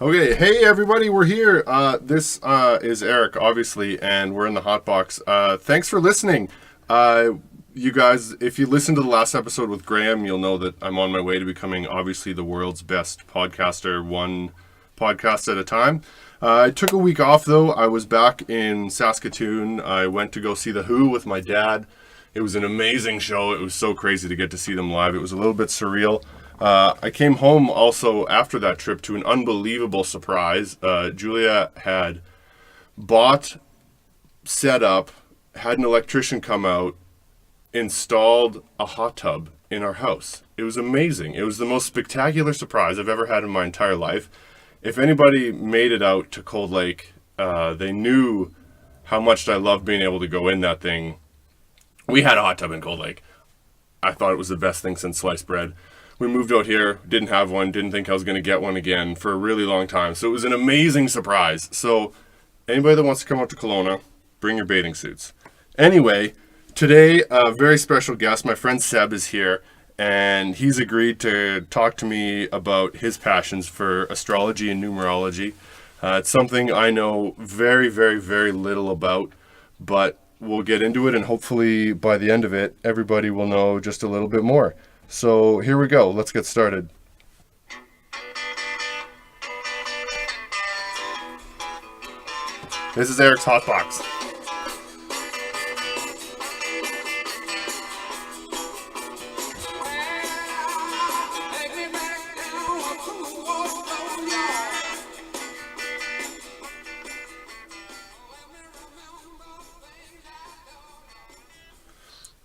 Okay, hey everybody, we're here. This is Eric, obviously, and we're in the hot box. Thanks for listening. You guys, if you listened to the last episode with Graham, you'll know that I'm on my way to becoming, obviously, the world's best podcaster, one podcast at a time. I took a week off, though. I was back in Saskatoon. I went to go see The Who with my dad. It was an amazing show. It was so crazy to get to see them live. It was a little bit surreal. I came home also after that trip to an unbelievable surprise. Julia had bought, set up, had an electrician come out, installed a hot tub in our house. It was amazing. It was the most spectacular surprise I've ever had in my entire life. If anybody made it out to Cold Lake, they knew how much I loved being able to go in that thing. We had a hot tub in Cold Lake. I thought it was the best thing since sliced bread. We moved out here, didn't have one, didn't think I was going to get one again for a really long time. So it was an amazing surprise. So anybody that wants to come out to Kelowna, bring your bathing suits. Anyway, today, a very special guest, my friend Seb is here, and he's agreed to talk to me about his passions for astrology and numerology. It's something I know very, very, very little about, but we'll get into it, and hopefully by the end of it, everybody will know just a little bit more. So here we go. Let's get started. This is Eric's Hot Box.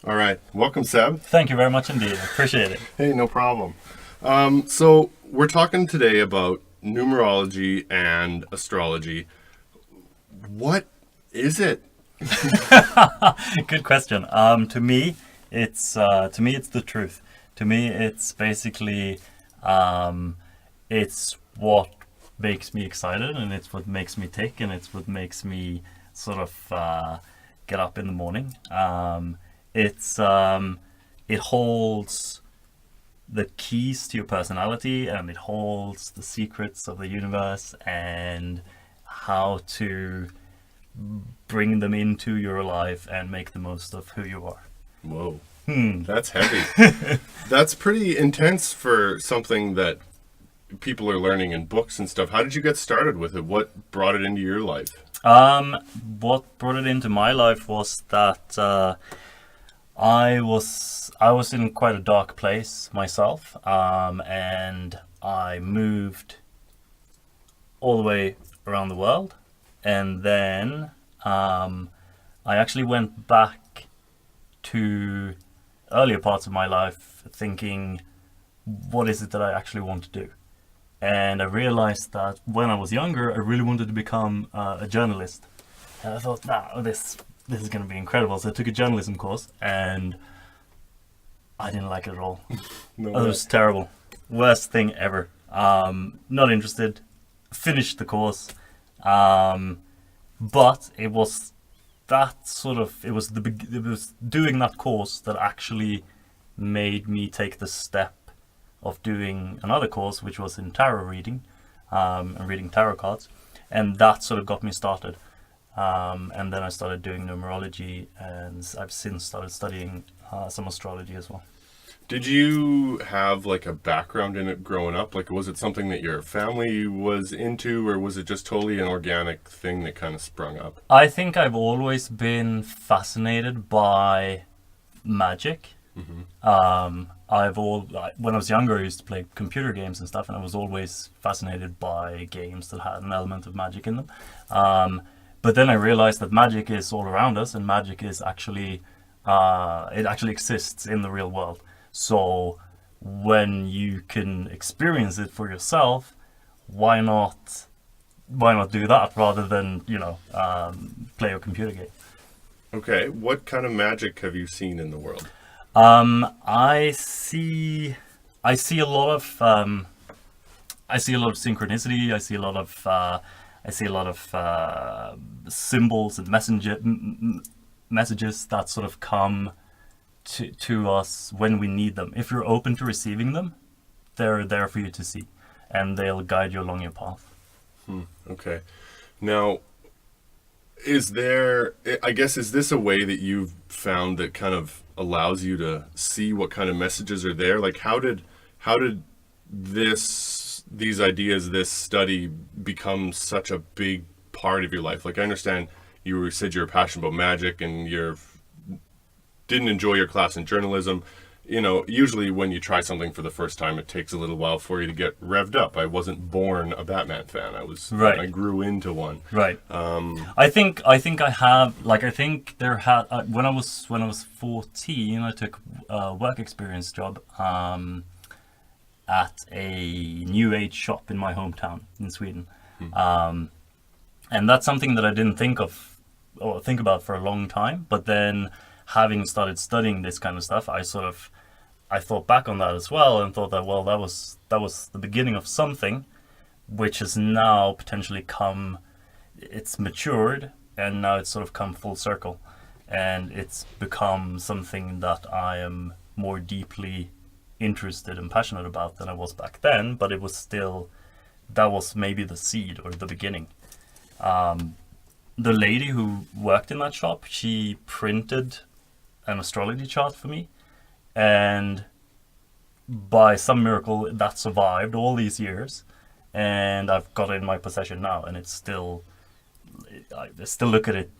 All right. Welcome, Seb. Thank you very much indeed. I appreciate it. Hey, no problem. So we're talking today about numerology and astrology. What is it? Good question. To me, it's the truth. To me, it's basically it's what makes me excited, and it's what makes me tick, and it's what makes me sort of get up in the morning. It holds the keys to your personality, and it holds the secrets of the universe and how to bring them into your life and make the most of who you are. Whoa. That's heavy. That's pretty intense for something that people are learning in books and stuff. How did you get started with it? What brought it into your life? What brought it into my life was that I was in quite a dark place myself, and I moved all the way around the world, and then I actually went back to earlier parts of my life thinking, what is it that I actually want to do? And I realized that when I was younger, I really wanted to become a journalist, and I thought, this is going to be incredible. So I took a journalism course, and I didn't like it at all. No It way. was terrible. Worst thing ever. Not interested. Finished the course. But it was it was doing that course that actually made me take the step of doing another course, which was in tarot reading, and reading tarot cards. And that sort of got me started. And then I started doing numerology, and I've since started studying some astrology as well. Did you have like a background in it growing up? Like, was it something that your family was into, or was it just totally an organic thing that kind of sprung up? I think I've always been fascinated by magic. Mm-hmm. When I was younger, I used to play computer games and stuff, and I was always fascinated by games that had an element of magic in them. But then I realized that magic is all around us, and magic is actually, it actually exists in the real world. So when you can experience it for yourself, why not do that rather than, play a computer game? Okay, what kind of magic have you seen in the world? I see a lot of synchronicity. I see a lot of symbols and messages that sort of come to us when we need them. If you're open to receiving them, they're there for you to see, and they'll guide you along your path. Okay. Now, is there, I guess, is this a way that you've found that kind of allows you to see what kind of messages are there? Like, how did these ideas, this study become such a big part of your life? Like, I understand said you were passionate about magic and didn't enjoy your class in journalism. Usually when you try something for the first time, it takes a little while for you to get revved up. I wasn't born a Batman fan. Right. I grew into one. Right. I think there had when I was 14, I took a work experience job at a new age shop in my hometown in Sweden, and that's something that I didn't think about for a long time. But then, having started studying this kind of stuff, I thought back on that as well and thought that, well, that was the beginning of something which has now potentially it's matured, and now it's sort of come full circle, and it's become something that I am more deeply interested and passionate about than I was back then. But it was still, that was maybe the seed or the beginning. The lady who worked in that shop, she printed an astrology chart for me, and by some miracle that survived all these years, and I've got it in my possession now, and I still look at it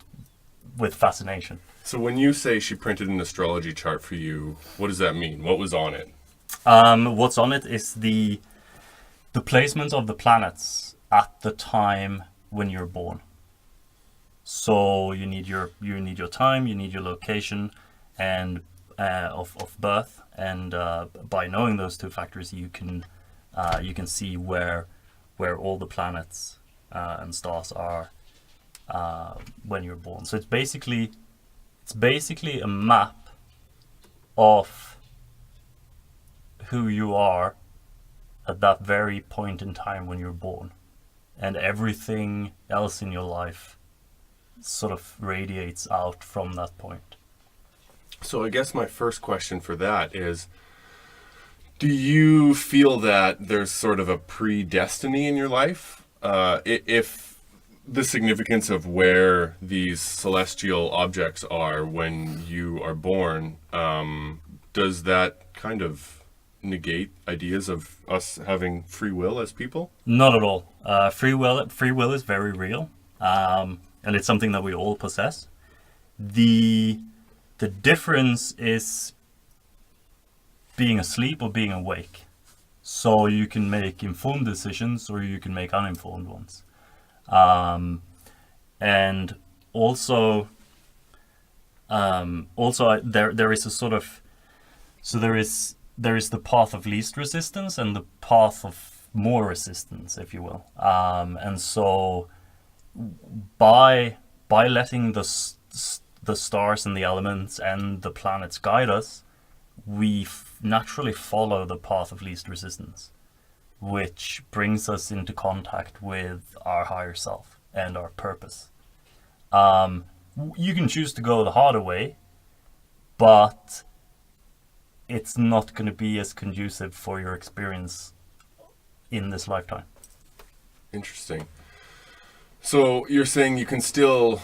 with fascination. So when you say she printed an astrology chart for you, what does that mean? What was on it? What's on it is the placement of the planets at the time when you're born. So you need your time, you need your location, and of birth, and by knowing those two factors, you can see where all the planets and stars are when you're born. So it's basically a map of who you are at that very point in time when you're born, and everything else in your life sort of radiates out from that point. So I guess my first question for that is, do you feel that there's sort of a predestiny in your life? If the significance of where these celestial objects are when you are born, does that kind of negate ideas of us having free will as people? Not at all. Free will is very real, and it's something that we all possess. The difference is being asleep or being awake. So you can make informed decisions, or you can make uninformed ones. And also there is a sort of, so there is the path of least resistance and the path of more resistance, if you will. And so by letting the stars and the elements and the planets guide us, we naturally follow the path of least resistance, which brings us into contact with our higher self and our purpose. You can choose to go the harder way, but it's not going to be as conducive for your experience in this lifetime. Interesting. So you're saying you can still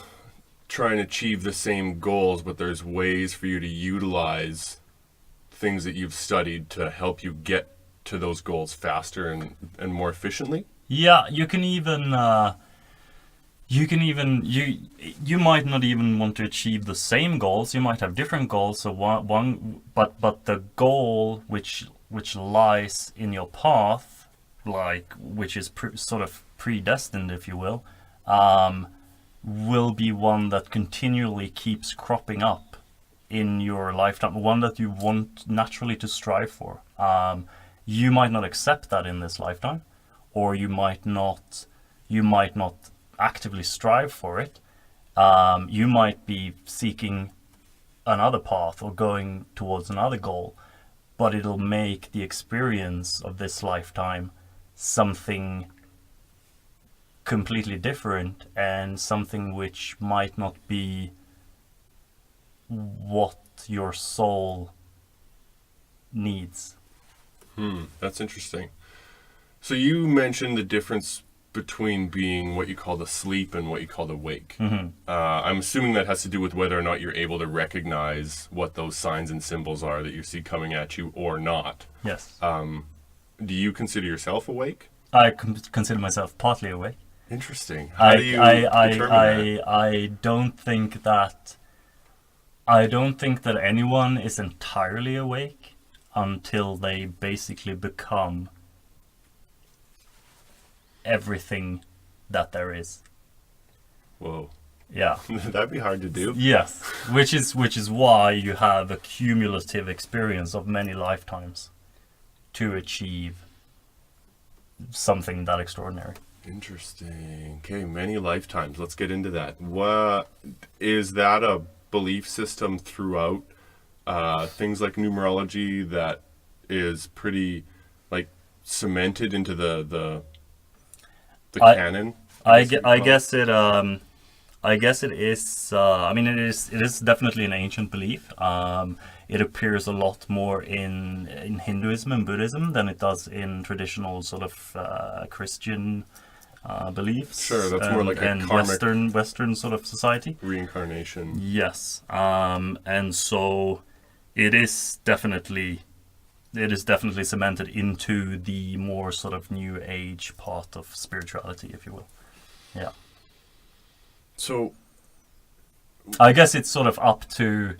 try and achieve the same goals, but there's ways for you to utilize things that you've studied to help you get to those goals faster and more efficiently? Yeah, you might not even want to achieve the same goals. You might have different goals. So but the goal which lies in your path, which is sort of predestined, if you will be one that continually keeps cropping up in your lifetime, one that you want naturally to strive for. You might not accept that in this lifetime, or you might not actively strive for it. You might be seeking another path or going towards another goal, but it'll make the experience of this lifetime something completely different, and something which might not be what your soul needs. That's interesting. So you mentioned the difference between being what you call asleep and what you call awake. Mm-hmm. I'm assuming that has to do with whether or not you're able to recognize what those signs and symbols are that you see coming at you or not. Yes. Do you consider yourself awake? I consider myself partly awake. Interesting. How do you determine that? I don't think that anyone is entirely awake until they basically become everything that there is. Whoa. Yeah. That'd be hard to do. Yes. Which is why you have a cumulative experience of many lifetimes to achieve something that extraordinary. Interesting. Okay, many lifetimes. Let's get into that. What is that a belief system throughout things like numerology that is pretty like cemented into the canon? I guess it is. I mean, it is definitely an ancient belief. It appears a lot more in Hinduism and Buddhism than it does in traditional sort of Christian beliefs. Sure, that's more like a karmic Western sort of society. Reincarnation. Yes, and so it is definitely cemented into the more sort of new age part of spirituality, if you will. Yeah. So I guess it's sort of up to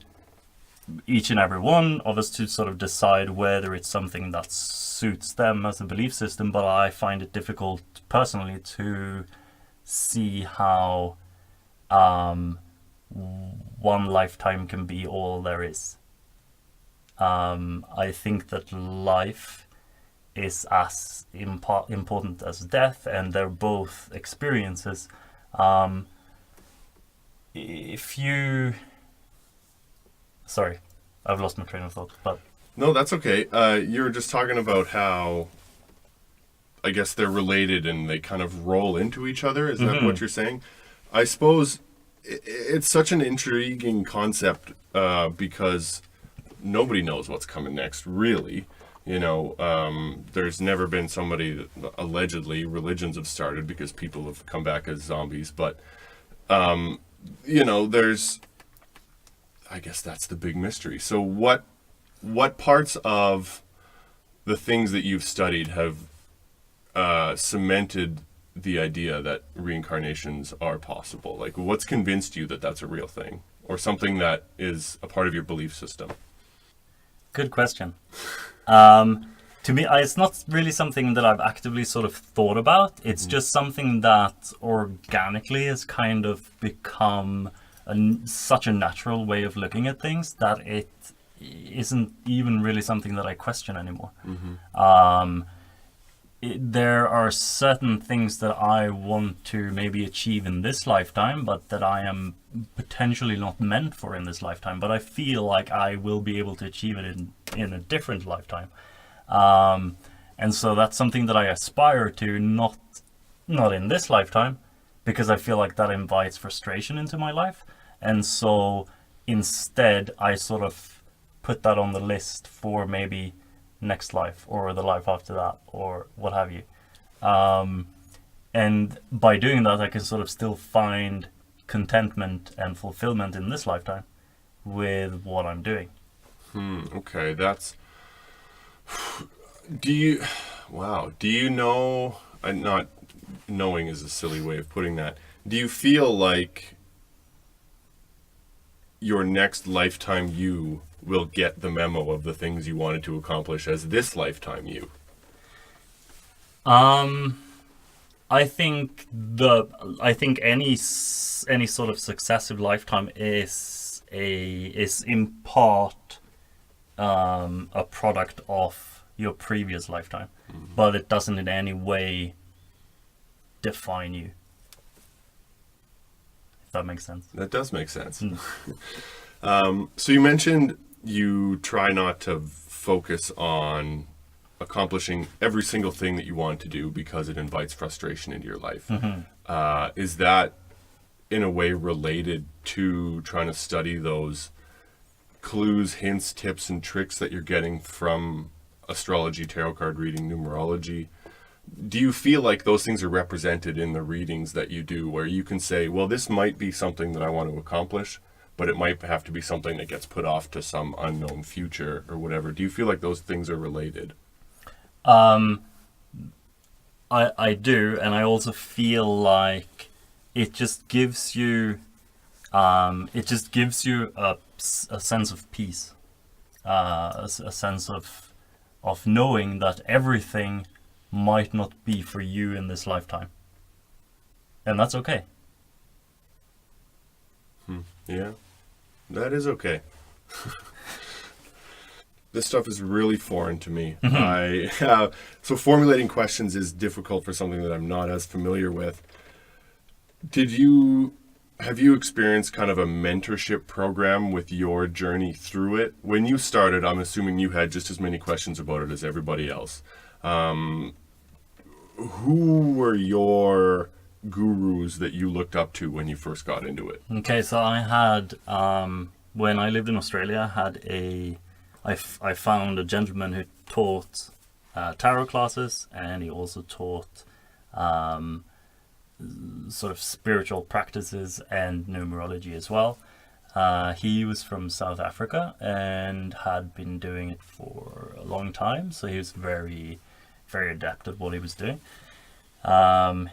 each and every one of us to sort of decide whether it's something that suits them as a belief system, but I find it difficult personally to see how one lifetime can be all there is. I think that life is as important as death, and they're both experiences. Sorry, I've lost my train of thought. But no, that's okay. You were just talking about how, I guess they're related and they kind of roll into each other. Is that what you're saying? I suppose it's such an intriguing concept because nobody knows what's coming next, really. You know, there's never been somebody that, allegedly, religions have started because people have come back as zombies. But, you know, I guess that's the big mystery. So what parts of the things that you've studied have cemented the idea that reincarnations are possible? Like, what's convinced you that that's a real thing or something that is a part of your belief system? Good question. To me, it's not really something that I've actively sort of thought about. It's just something that organically has kind of become such a natural way of looking at things that it isn't even really something that I question anymore. There are certain things that I want to maybe achieve in this lifetime, but that I am potentially not meant for in this lifetime, but I feel like I will be able to achieve it in a different lifetime. And so that's something that I aspire to, not in this lifetime, because I feel like that invites frustration into my life. And so instead, I sort of put that on the list for maybe next life or the life after that or what have you. And by doing that, I can sort of still find contentment and fulfillment in this lifetime with what I'm doing. Okay, that's... Do you know... Not knowing is a silly way of putting that. Do you feel like your next lifetime you will get the memo of the things you wanted to accomplish as this lifetime you? I think any sort of successive lifetime is in part a product of your previous lifetime, but it doesn't in any way define you. If that makes sense. That does make sense. So you mentioned you try not to focus on accomplishing every single thing that you want to do because it invites frustration into your life. Is that in a way related to trying to study those clues, hints, tips, and tricks that you're getting from astrology, tarot card reading, numerology? do you feel like those things are represented in the readings that you do, where you can say, well, this might be something that I want to accomplish, but it might have to be something that gets put off to some unknown future or whatever? Do you feel like those things are related? Um, I do, and I also feel like it just gives you a sense of peace, a sense of knowing that everything might not be for you in this lifetime, and that's okay. Yeah, that is okay. This stuff is really foreign to me. So formulating questions is difficult for something that I'm not as familiar with. Have you experienced kind of a mentorship program with your journey through it? When you started, I'm assuming you had just as many questions about it as everybody else. Who were your gurus that you looked up to when you first got into it? Okay, so I had when I lived in Australia, I found a gentleman who taught tarot classes, and he also taught sort of spiritual practices and numerology as well. He was from South Africa and had been doing it for a long time, so he was very, very adept at what he was doing.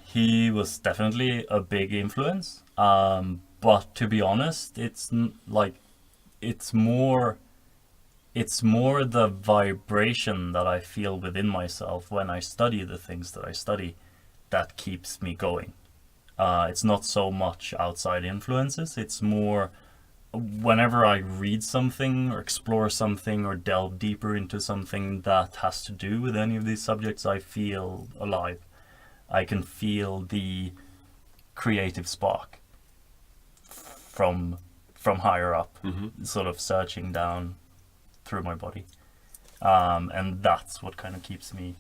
He was definitely a big influence, but to be honest, it's more the vibration that I feel within myself when I study the things that I study that keeps me going. It's not so much outside influences. It's more whenever I read something or explore something or delve deeper into something that has to do with any of these subjects, I feel alive. I can feel the creative spark from higher up, sort of searching down through my body, and that's what kind of keeps me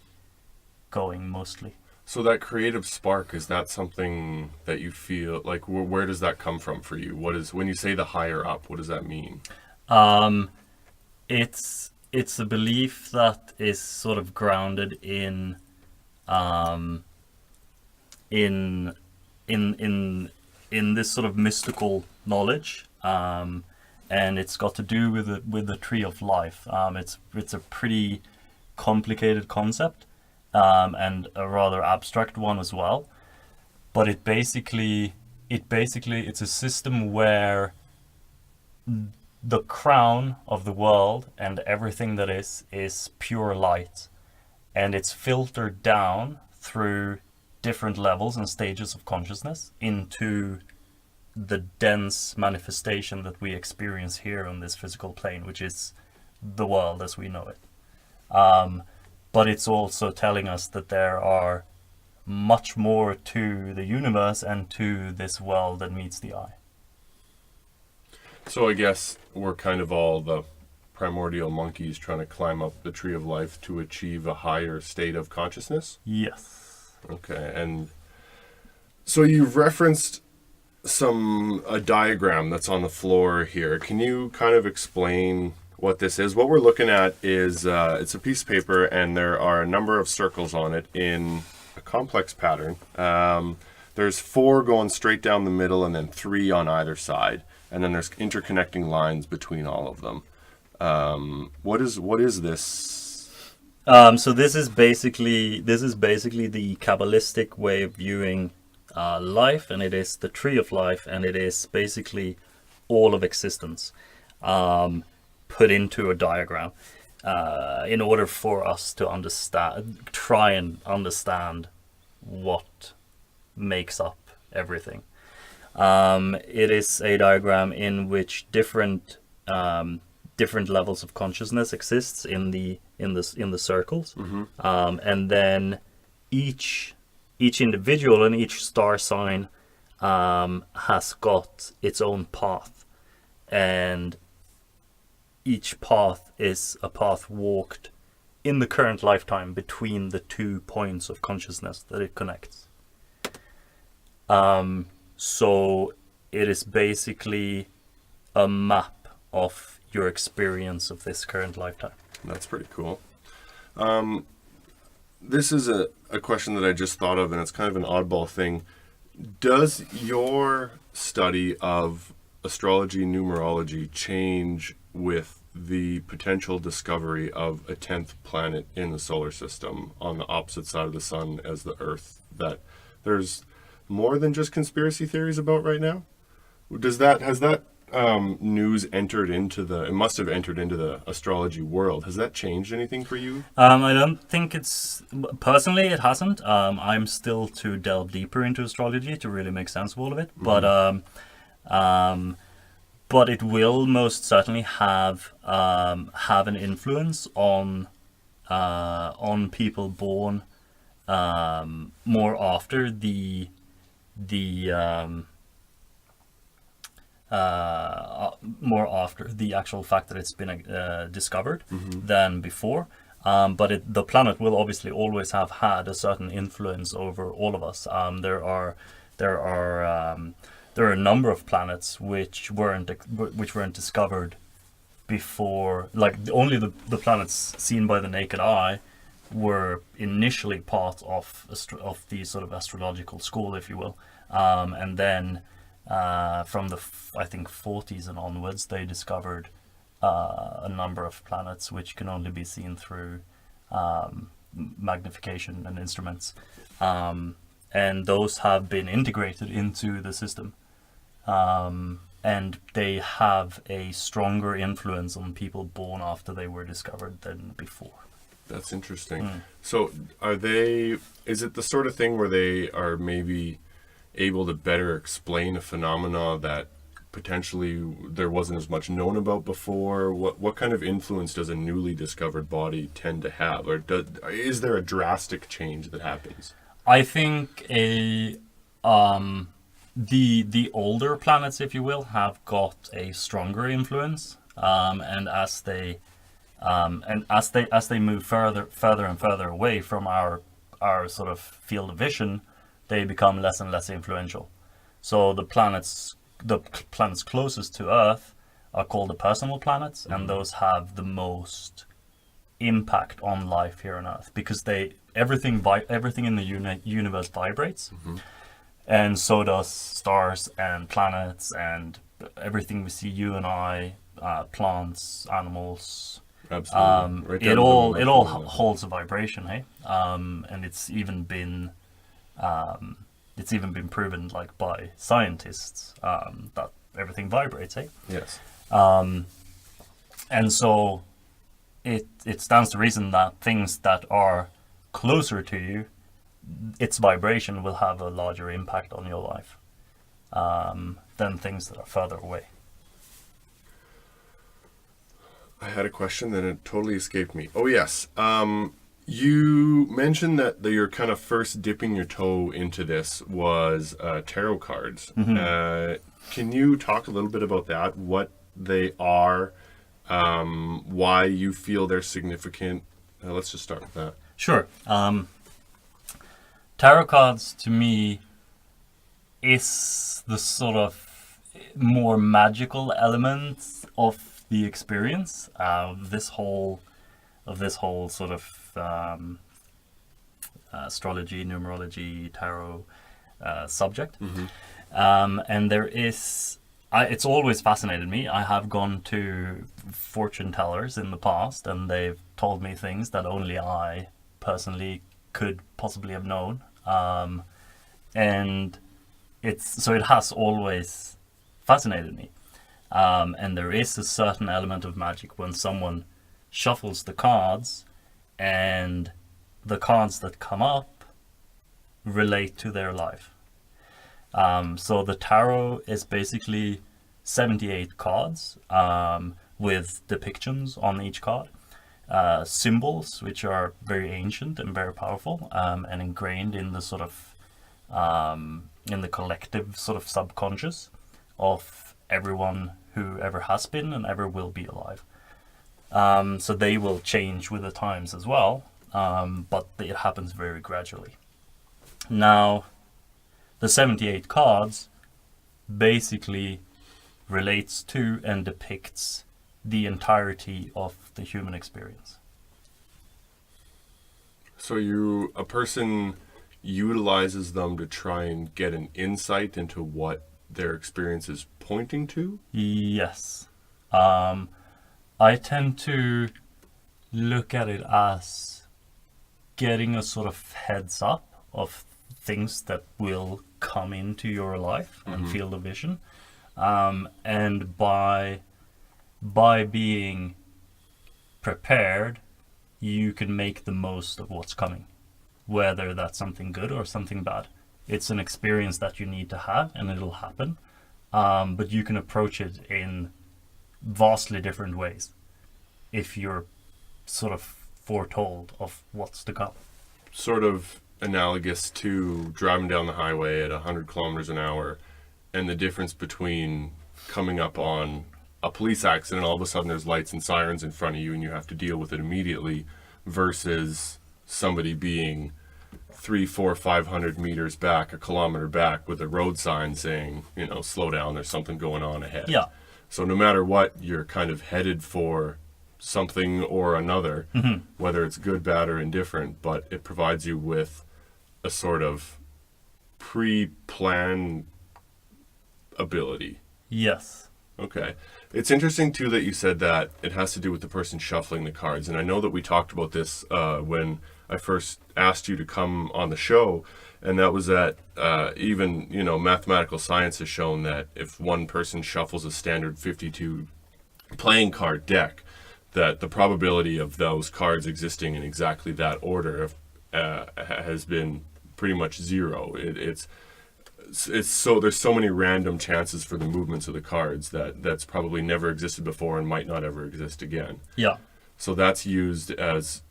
going mostly. So that creative spark, is that something that you feel like, where does that come from for you? When you say the higher up, what does that mean? It's a belief that is sort of grounded in in this sort of mystical knowledge, and it's got to do with the tree of life. It's a pretty complicated concept, and a rather abstract one as well. But it's a system where the crown of the world and everything that is pure light, and it's filtered down through different levels and stages of consciousness into the dense manifestation that we experience here on this physical plane, which is the world as we know it. But it's also telling us that there are much more to the universe and to this world than meets the eye. So I guess we're kind of all the primordial monkeys trying to climb up the tree of life to achieve a higher state of consciousness? Yes. Okay, and so you've referenced a diagram that's on the floor here. Can you kind of explain what this is? What we're looking at is it's a piece of paper, and there are a number of circles on it in a complex pattern. There's 4 going straight down the middle, and then 3 on either side, and then there's interconnecting lines between all of them. What is this? So this is basically the Kabbalistic way of viewing life, and it is the tree of life, and it is basically all of existence put into a diagram in order for us to try and understand what makes up everything. It is a diagram in which different levels of consciousness exists in the circles, and then each individual and each star sign has got its own path, and each path is a path walked in the current lifetime between the 2 points of consciousness that it connects. So it is basically a map of your experience of this current lifetime. That's pretty cool. this is a question that I just thought of, and it's kind of an oddball thing. Does your study of astrology, numerology change with the potential discovery of a 10th planet in the solar system on the opposite side of the sun as the Earth that there's more than just conspiracy theories about right now? Has that news entered into it must have entered into the astrology world. Has that changed anything for you? I don't think personally it hasn't. I'm still to delve deeper into astrology to really make sense of all of it. But it will most certainly have an influence on people born more after the more after the actual fact that it's been discovered than before. But the planet will obviously always have had a certain influence over all of us. There are a number of planets which weren't discovered before. Like only the planets seen by the naked eye were initially part of the sort of astrological school, if you will, and then from the I think 40s and onwards, they discovered a number of planets which can only be seen through magnification and instruments, and those have been integrated into the system. And they have a stronger influence on people born after they were discovered than before. That's interesting. So is it the sort of thing where they are maybe able to better explain a phenomena that potentially there wasn't as much known about before? What kind of influence does a newly discovered body tend to have? Or is there a drastic change that happens? I think the older planets, if you will, have got a stronger influence, and as they move further and further away from our sort of field of vision, they become less and less influential. So the planets closest to Earth are called the personal planets, and those have the most impact on life here on Earth because everything in the universe vibrates. And so does stars and planets and everything we see, you and I, plants, animals. Absolutely. It all holds a vibration, hey? And it's even been proven, like, by scientists, that everything vibrates, hey? Yes. And so it stands to reason that things that are closer to you, its vibration will have a larger impact on your life than things that are further away. I had a question, then it totally escaped me. Oh, yes. You mentioned that your kind of first dipping your toe into this was tarot cards. Can you talk a little bit about that? What they are, why you feel they're significant? Let's just start with that. Sure. Tarot cards, to me, is the sort of more magical element of the experience of this whole sort of astrology, numerology, tarot subject. And there is, it's always fascinated me. I have gone to fortune tellers in the past, and they've told me things that only I personally could possibly have known. And it has always fascinated me. And there is a certain element of magic when someone shuffles the cards and the cards that come up relate to their life. So the tarot is basically 78 cards with depictions on each card. Symbols which are very ancient and very powerful, and ingrained in the sort of in the collective sort of subconscious of everyone who ever has been and ever will be alive. So they will change with the times as well, but it happens very gradually. Now, the 78 cards basically relates to and depicts the entirety of the human experience. So a person utilizes them to try and get an insight into what their experience is pointing to? Yes. I tend to look at it as getting a sort of heads up of things that will come into your life and field of vision. And by being prepared, you can make the most of what's coming, whether that's something good or something bad. It's an experience that you need to have, and it'll happen. But you can approach it in vastly different ways if you're sort of foretold of what's to come. Sort of analogous to driving down the highway at 100 kilometers an hour, and the difference between coming up on a police accident, all of a sudden there's lights and sirens in front of you and you have to deal with it immediately, versus somebody being 300, 400, 500 meters back, a kilometer back, with a road sign saying, slow down, there's something going on ahead. Yeah. So no matter what, you're kind of headed for something or another, whether it's good, bad, or indifferent, but it provides you with a sort of pre-planned ability. Yes. Okay. It's interesting, too, that you said that it has to do with the person shuffling the cards. And I know that we talked about this when I first asked you to come on the show. And that was that even, mathematical science has shown that if one person shuffles a standard 52 playing card deck, that the probability of those cards existing in exactly that order has been pretty much zero. It's so there's so many random chances for the movements of the cards that's probably never existed before and might not ever exist again. Yeah. So that's used as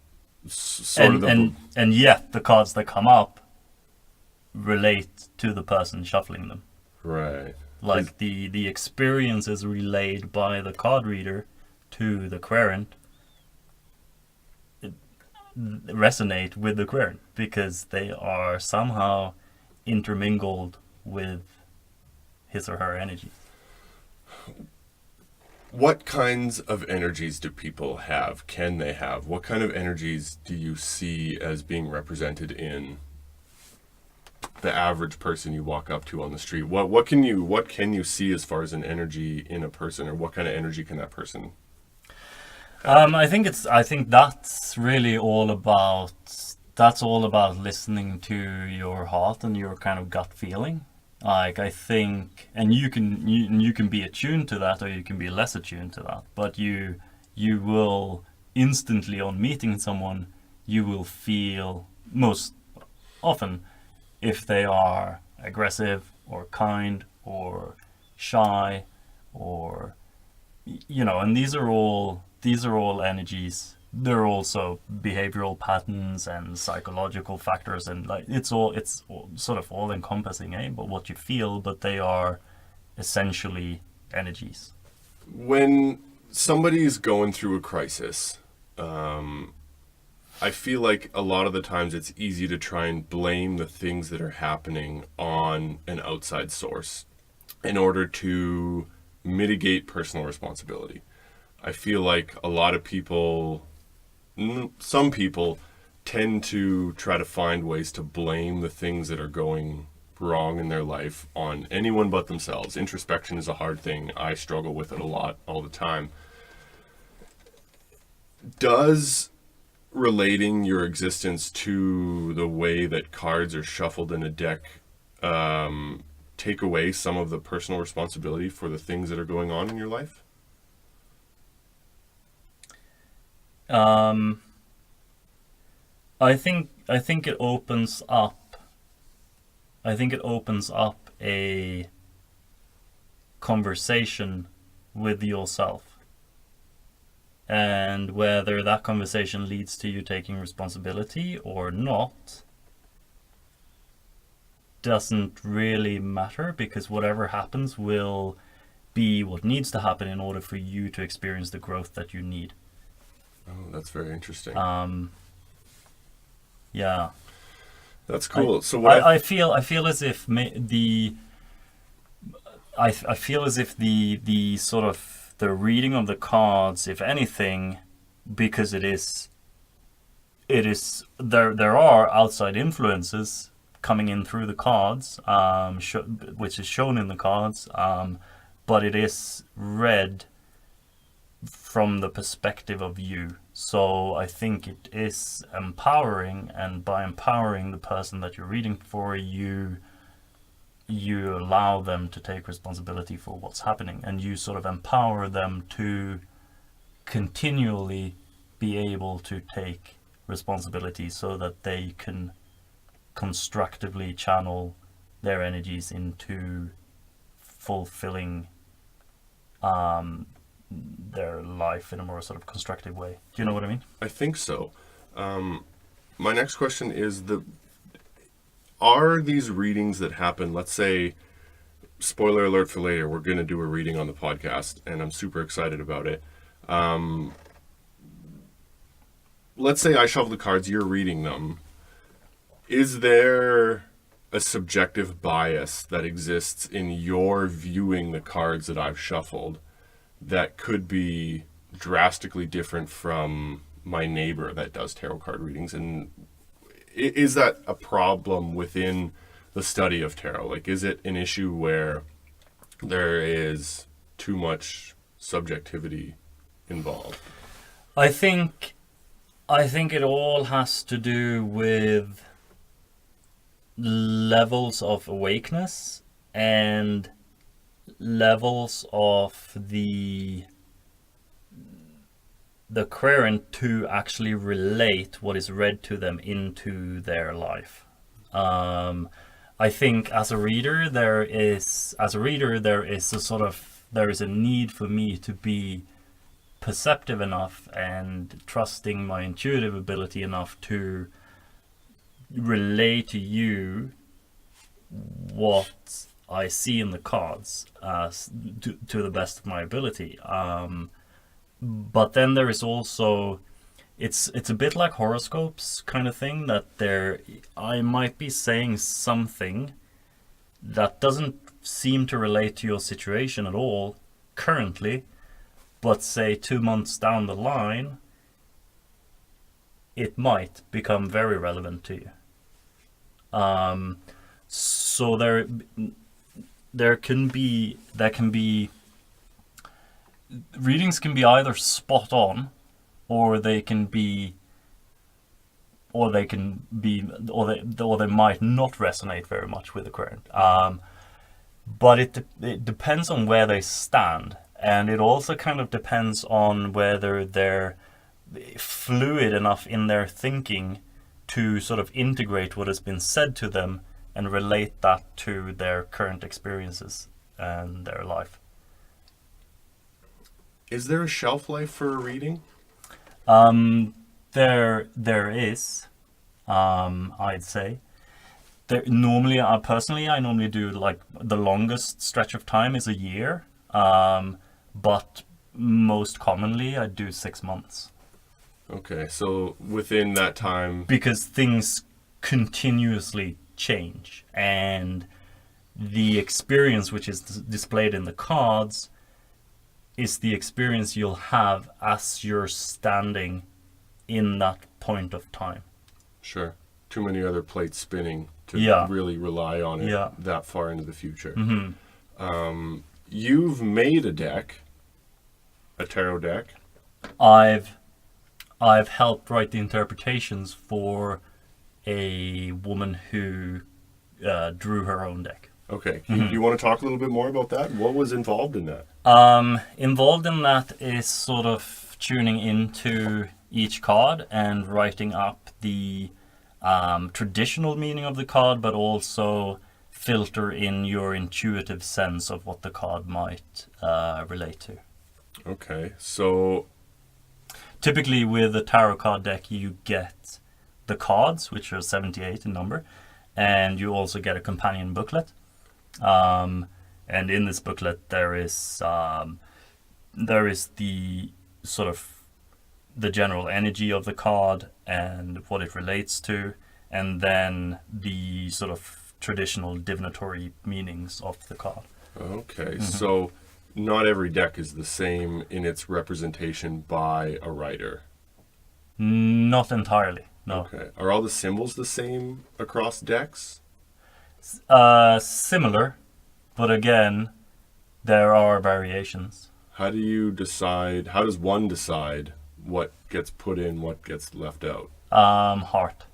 sort of the... And yet the cards that come up relate to the person shuffling them. Right. Like the experience is relayed by the card reader to the querent, resonate with the querent because they are somehow intermingled with his or her energy. What kinds of energies do people have? Can they have? What kind of energies do you see as being represented in the average person you walk up to on the street? What can you see as far as an energy in a person, or what kind of energy can that person have? I think that's really all about listening to your heart and your kind of gut feeling. Like, I think, and you can be attuned to that, or you can be less attuned to that, but you will instantly, on meeting someone, you will feel most often if they are aggressive or kind or shy, or and these are all energies. There are also behavioral patterns and psychological factors, and it's all sort of all encompassing, but what you feel, but they are essentially energies. When somebody's going through a crisis, I feel like a lot of the times it's easy to try and blame the things that are happening on an outside source in order to mitigate personal responsibility. I feel like a lot of people, some people, tend to try to find ways to blame the things that are going wrong in their life on anyone but themselves. Introspection is a hard thing. I struggle with it a lot all the time. Does relating your existence to the way that cards are shuffled in a deck take away some of the personal responsibility for the things that are going on in your life? I think it opens up. I think it opens up a conversation with yourself, and whether that conversation leads to you taking responsibility or not doesn't really matter, because whatever happens will be what needs to happen in order for you to experience the growth that you need. Oh, that's very interesting. Yeah, that's cool. I feel as if the sort of the reading of the cards, if anything, because it is it is there are outside influences coming in through the cards, which is shown in the cards, but it is read from the perspective of you. So I think it is empowering, and by empowering the person that you're reading for, you allow them to take responsibility for what's happening, and you sort of empower them to continually be able to take responsibility so that they can constructively channel their energies into fulfilling their life in a more sort of constructive way. Do you know what I mean? I think so. My next question is are these readings that happen, let's say, spoiler alert for later, we're going to do a reading on the podcast, and I'm super excited about it. Let's say I shuffle the cards, you're reading them. Is there a subjective bias that exists in your viewing the cards that I've shuffled that could be drastically different from my neighbor that does tarot card readings? And is that a problem within the study of tarot? Like, is it an issue where there is too much subjectivity involved? I think it all has to do with levels of awakeness and levels of the querent to actually relate what is read to them into their life. I think as a reader there is a need for me to be perceptive enough and trusting my intuitive ability enough to relay to you what I see in the cards to the best of my ability. But then there is also, it's a bit like horoscopes kind of thing, that I might be saying something that doesn't seem to relate to your situation at all currently, but say 2 months down the line, it might become very relevant to you. So there can be readings can be either spot on, or they might not resonate very much with the current. But it depends on where they stand, and it also kind of depends on whether they're fluid enough in their thinking to sort of integrate what has been said to them and relate that to their current experiences and their life. Is there a shelf life for a reading? There is, I'd say. Normally, I normally do, like, the longest stretch of time is a year, but most commonly I do 6 months. Okay, so within that time... Because things continuously change, and the experience which is displayed in the cards is the experience you'll have as you're standing in that point of time. Sure. Too many other plates spinning to really rely on it that far into the future. Mm-hmm. You've made a tarot deck. I've helped write the interpretations for a woman who drew her own deck. Okay. You want to talk a little bit more about that? What was involved in that? Involved in that is sort of tuning into each card and writing up the traditional meaning of the card, but also filter in your intuitive sense of what the card might relate to. Okay, so... Typically with a tarot card deck you get the cards, which are 78 in number, and you also get a companion booklet. And in this booklet there is the sort of the general energy of the card and what it relates to, and then the sort of traditional divinatory meanings of the card. Okay, so not every deck is the same in its representation by a writer. Not entirely, No. Okay. Are all the symbols the same across decks? Similar, but again, there are variations. How do you decide? How does one decide what gets put in, what gets left out? Heart.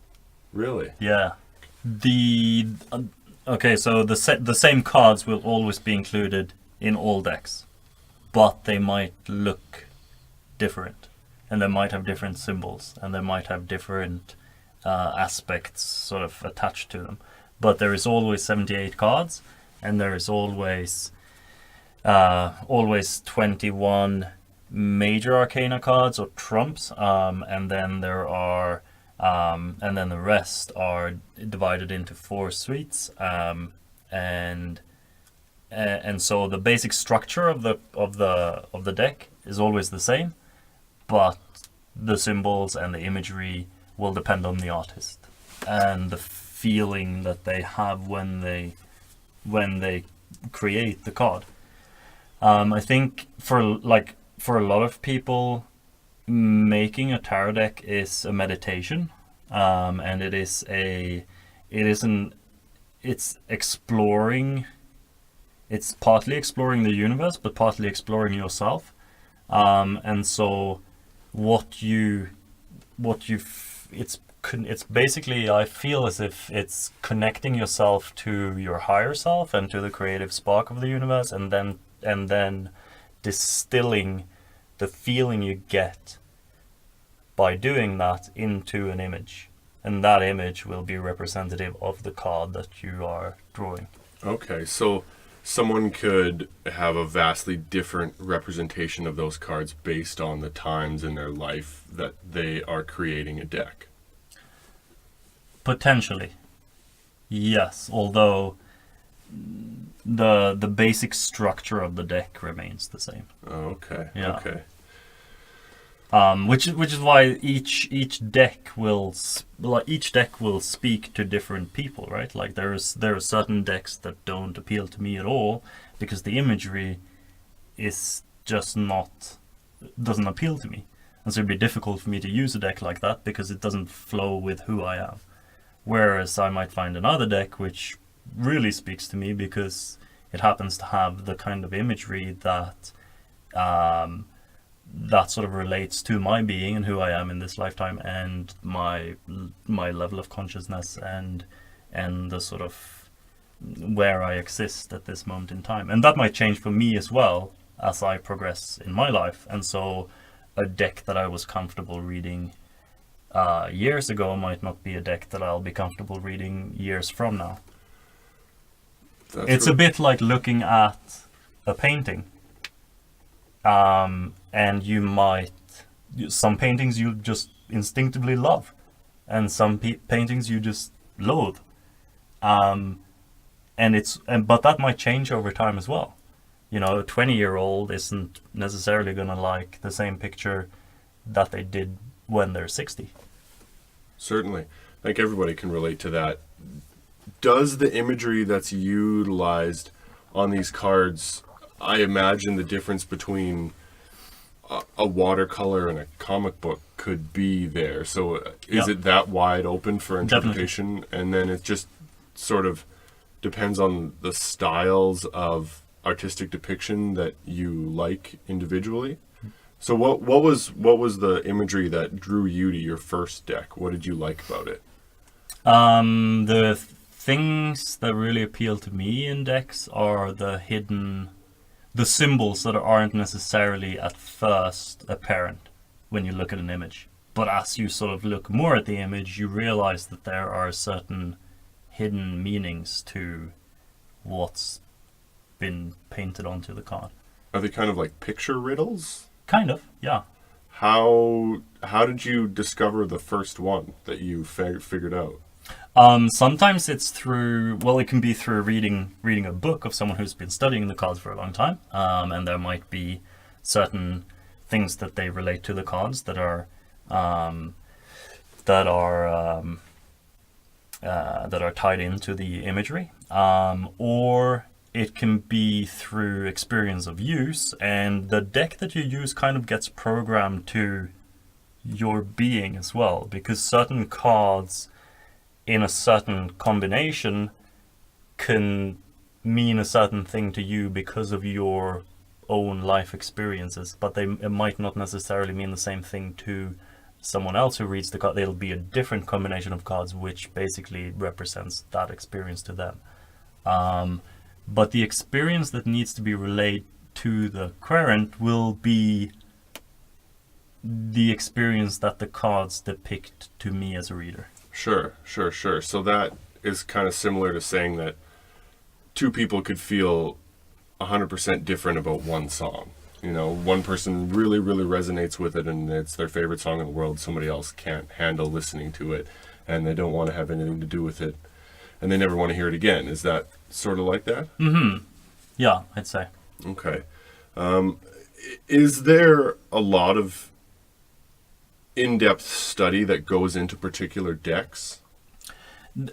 Really? Yeah. The okay, so the same cards will always be included in all decks, but they might look different, and they might have different symbols, and they might have different aspects sort of attached to them. But there is always 78 cards, and there is always 21 major arcana cards or trumps, and then there are and then the rest are divided into 4 suites, and so the basic structure of the deck is always the same, but the symbols and the imagery will depend on the artist and the feeling that they have when they create the card. I think for a lot of people, making a tarot deck is a meditation, and it's exploring. It's partly exploring the universe, but partly exploring yourself. And so, it's basically, I feel as if it's connecting yourself to your higher self and to the creative spark of the universe, and then distilling the feeling you get by doing that into an image, and that image will be representative of the card that you are drawing. Okay, so someone could have a vastly different representation of those cards based on the times in their life that they are creating a deck. Potentially, yes, although the basic structure of the deck remains the same. Oh, okay. Yeah. Okay. Which is why each deck will speak to different people, right? Like there are certain decks that don't appeal to me at all because the imagery is just doesn't appeal to me, and so it'd be difficult for me to use a deck like that because it doesn't flow with who I am. Whereas I might find another deck which really speaks to me because it happens to have the kind of imagery that that sort of relates to my being and who I am in this lifetime, and my level of consciousness and the sort of where I exist at this moment in time. And that might change for me as well as I progress in my life. And so a deck that I was comfortable reading years ago might not be a deck that I'll be comfortable reading years from now. It's a bit like looking at a painting. And some paintings you just instinctively love, and some paintings you just loathe. But that might change over time as well. You know, a 20-year-old isn't necessarily going to like the same picture that they did when they're 60. Certainly. I think everybody can relate to that. Does the imagery that's utilized on these cards, I imagine the difference between a watercolor and a comic book could be there. So is it that wide open for interpretation? Definitely. And then it just sort of depends on the styles of artistic depiction that you like individually. So what was the imagery that drew you to your first deck? What did you like about it? The things that really appeal to me in decks are the symbols that aren't necessarily at first apparent when you look at an image. But as you sort of look more at the image, you realize that there are certain hidden meanings to what's been painted onto the card. Are they kind of like picture riddles? Kind of, yeah. How did you discover the first one that you figured out? Sometimes it's it can be through reading a book of someone who's been studying the cards for a long time, and there might be certain things that they relate to the cards that are tied into the imagery, or it can be through experience of use, and the deck that you use kind of gets programmed to your being as well, because certain cards in a certain combination can mean a certain thing to you because of your own life experiences, but it might not necessarily mean the same thing to someone else who reads the card. It'll be a different combination of cards which basically represents that experience to them. But the experience that needs to be relayed to the querent will be the experience that the cards depict to me as a reader. Sure. So that is kind of similar to saying that two people could feel 100% different about one song. You know, one person really, really resonates with it and it's their favorite song in the world. Somebody else can't handle listening to it and they don't want to have anything to do with it and they never want to hear it again. Is that sort of like that? Mm-hmm. Yeah, I'd say. Okay. Is there a lot of in-depth study that goes into particular decks?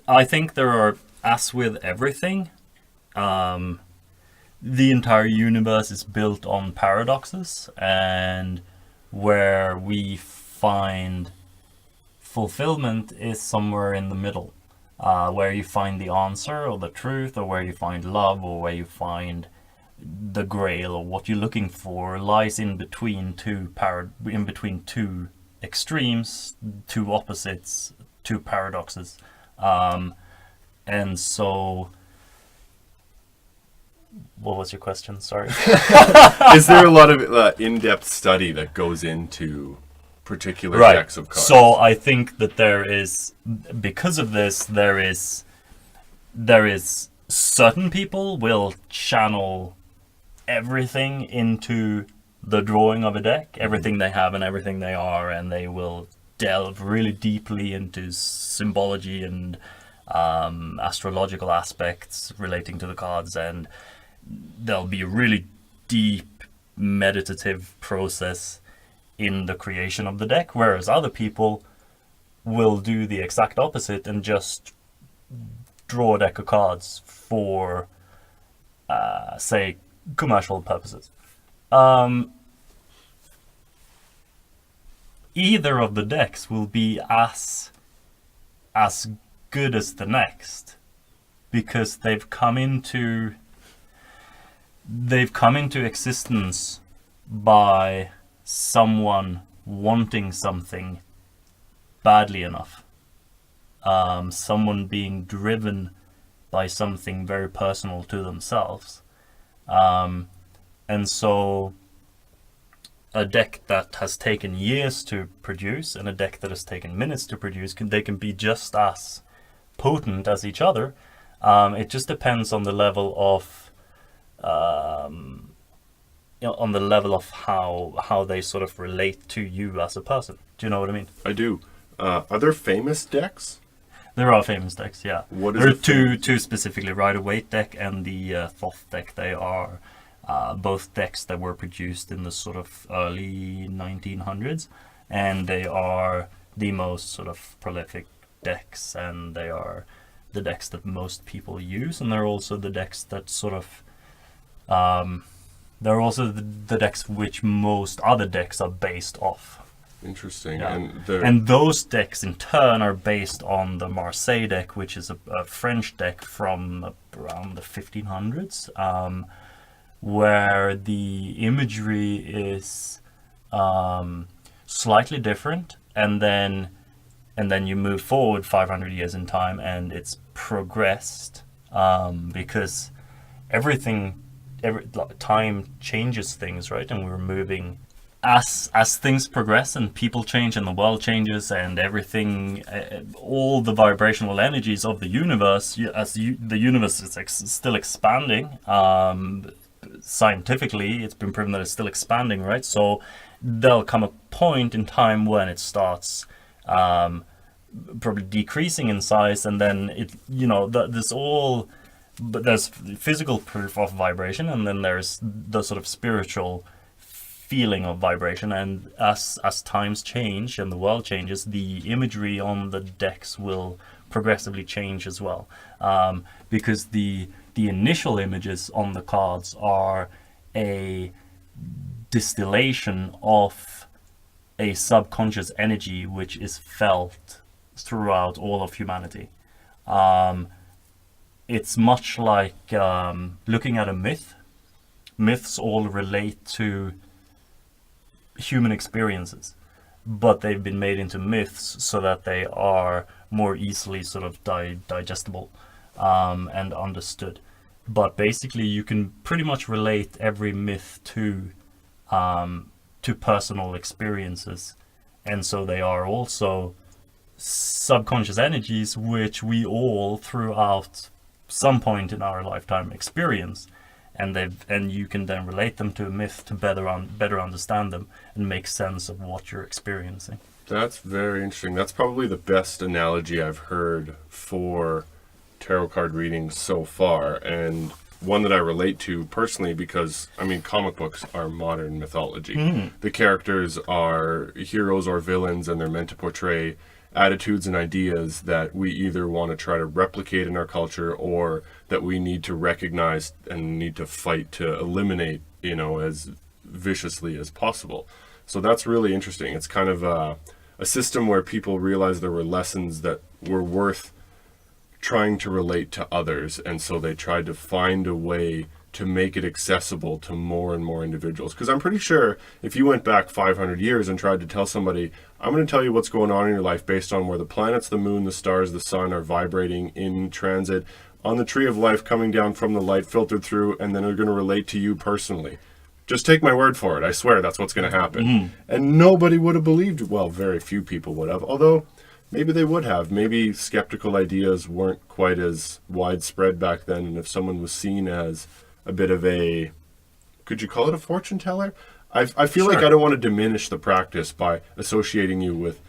I think there are, as with everything, the entire universe is built on paradoxes, and where we find fulfillment is somewhere in the middle, where you find the answer or the truth, or where you find love, or where you find the grail, or what you're looking for lies in between two extremes, two opposites, two paradoxes. And so, what was your question? Sorry. Is there a lot of in-depth study that goes into particular decks of cards? So I think that there is, because of this, there is certain people will channel everything into the drawing of a deck, everything they have and everything they are, and they will delve really deeply into symbology and astrological aspects relating to the cards, and there'll be a really deep meditative process in the creation of the deck, whereas other people will do the exact opposite and just draw a deck of cards for say commercial purposes. Either of the decks will be as good as the next, because they've come into existence by someone wanting something badly enough, someone being driven by something very personal to themselves, and so a deck that has taken years to produce and a deck that has taken minutes to produce, they can be just as potent as each other. It just depends on the level of how they sort of relate to you as a person. Do you know what I mean? I do. Are there famous decks? There are famous decks, yeah. What is there are two specifically, Rider-Waite deck and the Thoth deck. They are both decks that were produced in the sort of early 1900s, and they are the most sort of prolific decks, and they are the decks that most people use, and they're also the decks that sort of they're also the decks which most other decks are based off. Interesting. Yeah. And those decks in turn are based on the Marseille deck, which is a French deck from around the 1500s, where the imagery is slightly different, and then you move forward 500 years in time, and it's progressed because time changes things, right? And we're moving as things progress and people change and the world changes and everything, all the vibrational energies of the universe, the universe is still expanding. Scientifically, it's been proven that it's still expanding, right? So there'll come a point in time when it starts probably decreasing in size, and then there's physical proof of vibration, and then there's the sort of spiritual feeling of vibration. And as times change and the world changes, the imagery on the decks will progressively change as well, because the initial images on the cards are a distillation of a subconscious energy which is felt throughout all of humanity. It's much like looking at a myth. Myths all relate to human experiences, but they've been made into myths so that they are more easily sort of digestible and understood. But basically, you can pretty much relate every myth to personal experiences, and so they are also subconscious energies which we all throughout some point in our lifetime experience, and you can then relate them to a myth to better understand them and make sense of what you're experiencing. That's very interesting. That's probably the best analogy I've heard for tarot card readings so far, and one that I relate to personally because, I mean, comic books are modern mythology. The characters are heroes or villains, and they're meant to portray attitudes and ideas that we either want to try to replicate in our culture or that we need to recognize and need to fight to eliminate, as viciously as possible. So that's really interesting. It's kind of a system where people realized there were lessons that were worth trying to relate to others, and so they tried to find a way to make it accessible to more and more individuals. Because I'm pretty sure if you went back 500 years and tried to tell somebody, I'm going to tell you what's going on in your life based on where the planets, the moon, the stars, the sun are vibrating in transit on the tree of life coming down from the light filtered through, and then they're going to relate to you personally. Just take my word for it. I swear that's what's going to happen. And nobody would have believed, well, very few people would have, although maybe they would have. Maybe skeptical ideas weren't quite as widespread back then, and if someone was seen as a bit of a, could you call it a fortune teller? I feel like I don't want to diminish the practice by associating you with,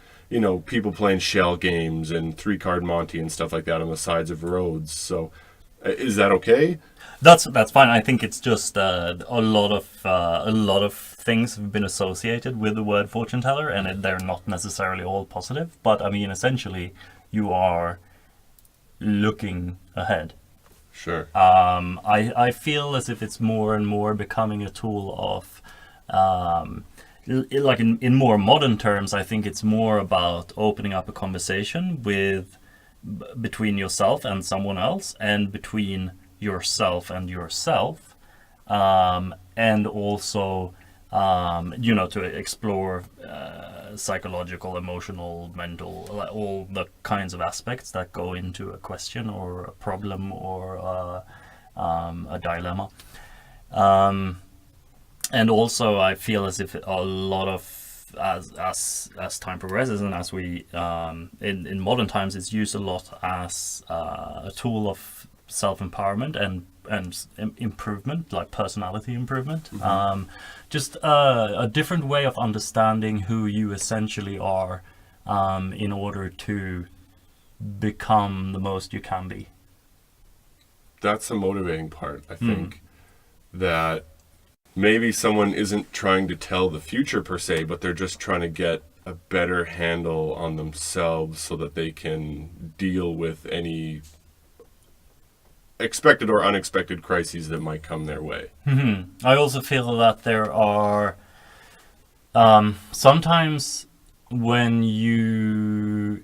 people playing shell games and 3-card Monty and stuff like that on the sides of roads. So is that okay? That's fine. I think it's just a lot of things have been associated with the word fortune teller, and they're not necessarily all positive. But I mean, essentially, you are looking ahead. Sure. I feel as if it's more and more becoming a tool of, like in more modern terms, I think it's more about opening up a conversation between yourself and someone else, and between yourself and yourself, and also, to explore psychological, emotional, mental, all the kinds of aspects that go into a question or a problem or a dilemma. And also, I feel as if a lot of, as time progresses, and as we in modern times, it's used a lot as a tool of self-empowerment and improvement, like personality improvement. Just a different way of understanding who you essentially are, in order to become the most you can be. That's the motivating part, I think, that maybe someone isn't trying to tell the future per se, but they're just trying to get a better handle on themselves so that they can deal with any expected or unexpected crises that might come their way. I also feel that there are sometimes when you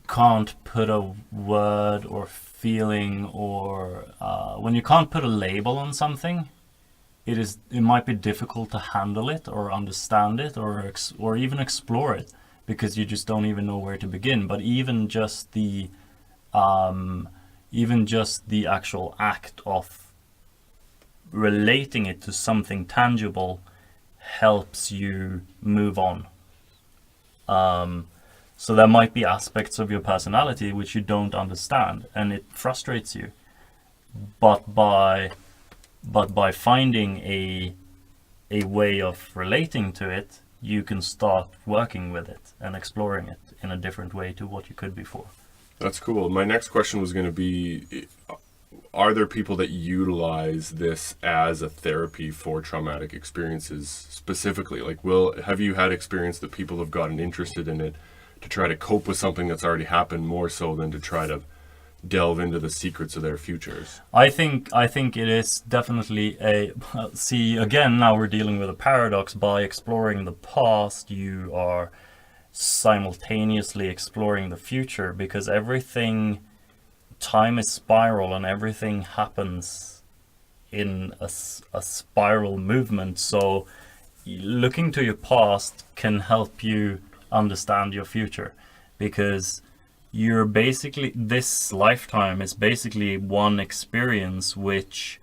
can't put a word or feeling, or when you can't put a label on something, it might be difficult to handle it or understand it or even explore it, because you just don't even know where to begin. But even just the actual act of relating it to something tangible helps you move on. So there might be aspects of your personality which you don't understand, and it frustrates you. But by finding a way of relating to it, you can start working with it and exploring it in a different way to what you could before. That's cool. My next question was going to be, are there people that utilize this as a therapy for traumatic experiences specifically? Like, have you had experience that people have gotten interested in it to try to cope with something that's already happened, more so than to try to delve into the secrets of their futures. I think it is definitely a see again now we're dealing with a paradox. By exploring the past, you are simultaneously exploring the future, because everything, time is spiral and everything happens in a spiral movement. So looking to your past can help you understand your future, because you're basically, this lifetime is basically one experience which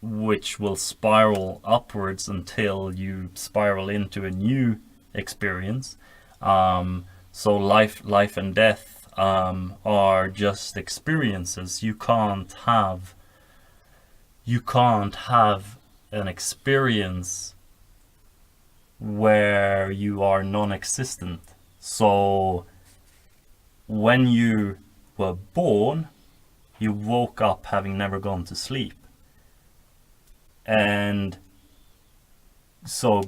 will spiral upwards until you spiral into a new experience. So life and death are just experiences. You can't have an experience where you are non-existent. So when you were born, you woke up having never gone to sleep. And so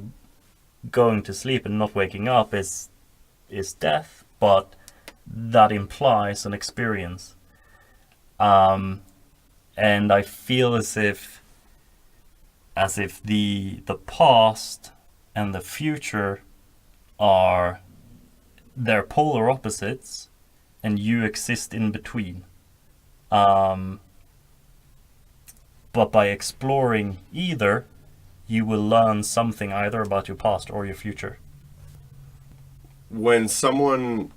going to sleep and not waking up is death, but that implies an experience. And I feel as if the past and the future are, they're polar opposites, and you exist in between. But by exploring either, you will learn something either about your past or your future. When someone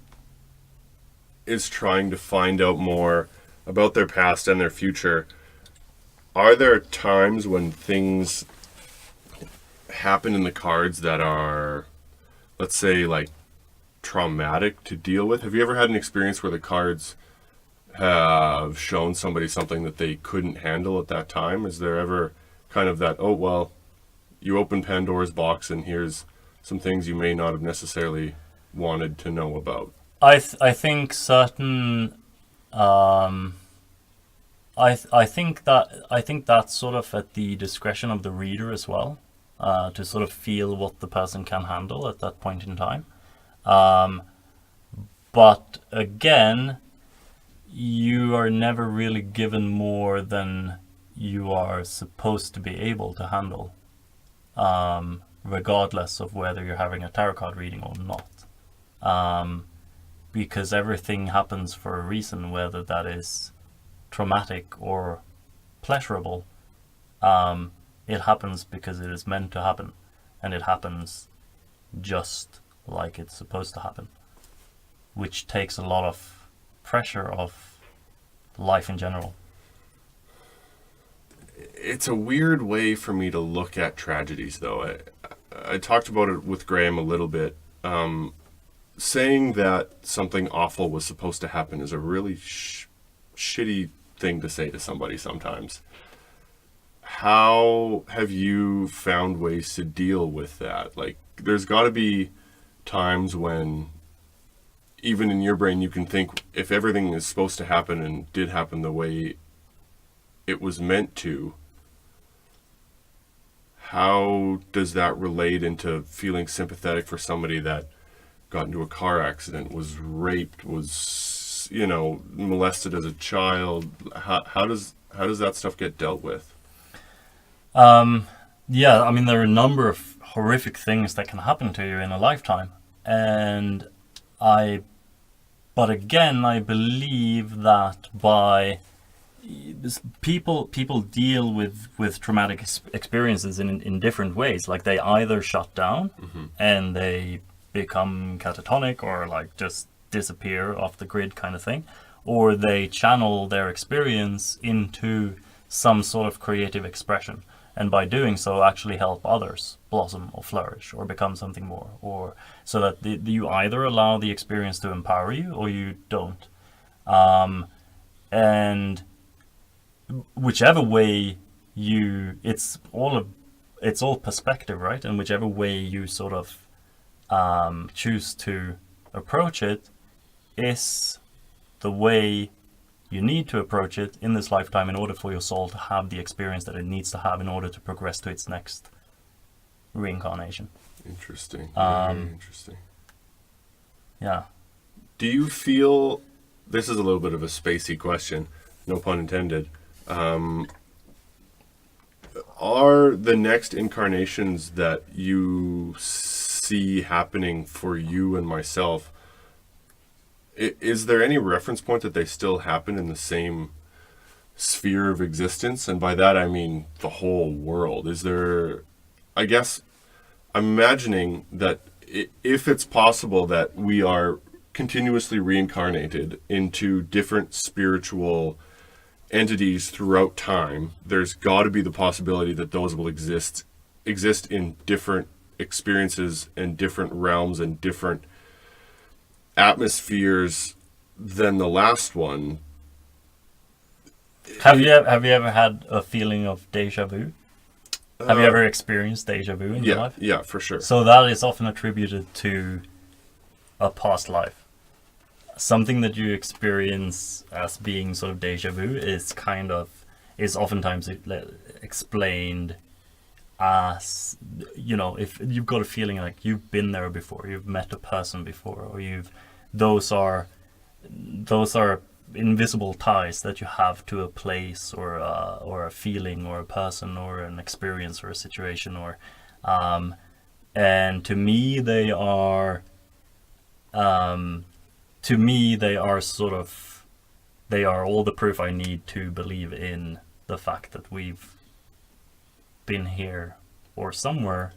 is trying to find out more about their past and their future, are there times when things happen in the cards that are, let's say, like traumatic to deal with? Have you ever had an experience where the cards have shown somebody something that they couldn't handle at that time? Is there ever kind of that, oh, well, you open Pandora's box and here's some things you may not have necessarily wanted to know about? I think certain I think that's sort of at the discretion of the reader as well, to sort of feel what the person can handle at that point in time. But again, you are never really given more than you are supposed to be able to handle, regardless of whether you're having a tarot card reading or not. Because everything happens for a reason, whether that is traumatic or pleasurable. It happens because it is meant to happen, and it happens just like it's supposed to happen, which takes a lot of pressure off life in general. It's a weird way for me to look at tragedies, though. I talked about it with Graham a little bit. Saying that something awful was supposed to happen is a really shitty thing to say to somebody sometimes. How have you found ways to deal with that? Like, there's got to be times when, even in your brain, you can think, if everything is supposed to happen and did happen the way it was meant to, how does that relate into feeling sympathetic for somebody that got into a car accident, was raped, was, molested as a child? How does that stuff get dealt with? Yeah, I mean, there are a number of horrific things that can happen to you in a lifetime, but again, I believe that people deal with traumatic experiences in different ways. Like, they either shut down and they become catatonic, or like just disappear off the grid kind of thing, or they channel their experience into some sort of creative expression, and by doing so actually help others blossom or flourish or become something more, or so that you either allow the experience to empower you or you don't. And whichever way it's all perspective, right? And whichever way you sort of choose to approach it is the way you need to approach it in this lifetime in order for your soul to have the experience that it needs to have in order to progress to its next reincarnation. Interesting. Very interesting. Yeah. Do you feel this is a little bit of a spacey question, no pun intended. Are the next incarnations that you see happening for you and myself, is there any reference point that they still happen in the same sphere of existence? And by that I mean the whole world. Is there, I guess, I'm imagining that if it's possible that we are continuously reincarnated into different spiritual entities throughout time, there's got to be the possibility that those will exist in different experiences and different realms and different atmospheres than the last one. Have you ever had a feeling of deja vu? Have you ever experienced deja vu in your life? Yeah, for sure. So that is often attributed to a past life. Something that you experience as being sort of deja vu is oftentimes explained as, if you've got a feeling like you've been there before, you've met a person before, or those are invisible ties that you have to a place or a feeling or a person or an experience or a situation, and to me they are they are all the proof I need to believe in the fact that we've been here or somewhere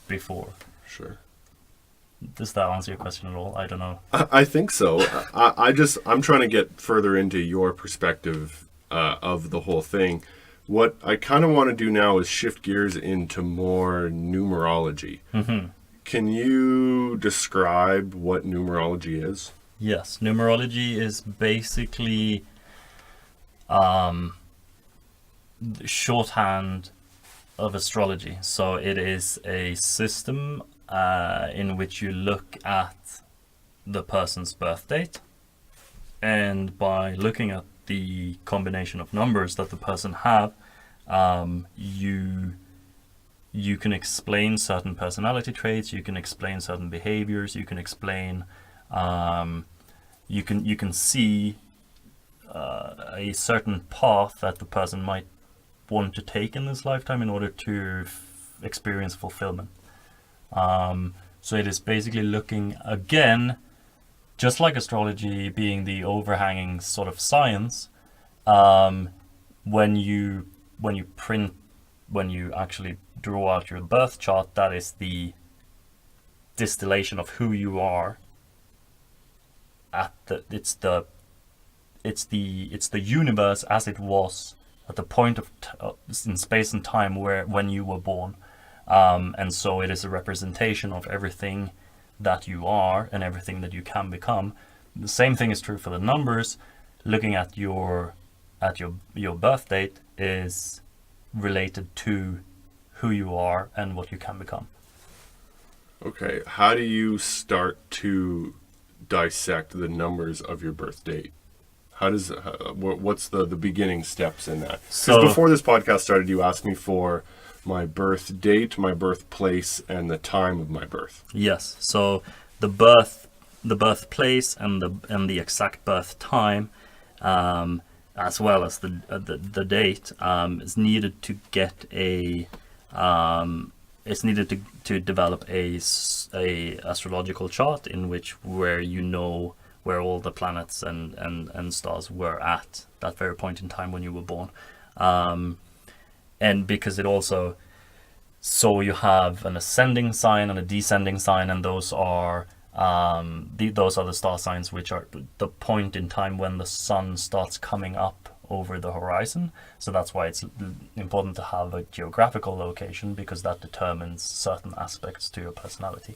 before. Sure. Does that answer your question at all? I don't know. I think so. I'm trying to get further into your perspective of the whole thing. What I kind of want to do now is shift gears into more numerology. Mm-hmm. Can you describe what numerology is? Yes, numerology is basically shorthand of astrology. So it is a system in which you look at the person's birth date, and by looking at the combination of numbers that the person have, you can explain certain personality traits, you can explain certain behaviors, you can explain you can see a certain path that the person might want to take in this lifetime in order to experience fulfillment. So it is basically looking, again, just like astrology being the overhanging sort of science, when you actually draw out your birth chart, that is the distillation of who you are. It's the universe as it was at the point of in space and time when you were born. And so it is a representation of everything that you are and everything that you can become. The same thing is true for the numbers. Looking at your birth date is related to who you are and what you can become. Okay, how do you start to dissect the numbers of your birth date? What's the beginning steps in that? Because before this podcast started, you asked me for my birth date, my birthplace, and the time of my birth. Yes. So the birthplace and the exact birth time, as well as the date, is needed to get it's needed to develop a astrological chart in where you know where all the planets and stars were at that very point in time when you were born. And because it also, so you have an ascending sign and a descending sign, and those are the star signs, which are the point in time when the sun starts coming up over the horizon. So that's why it's important to have a geographical location, because that determines certain aspects to your personality.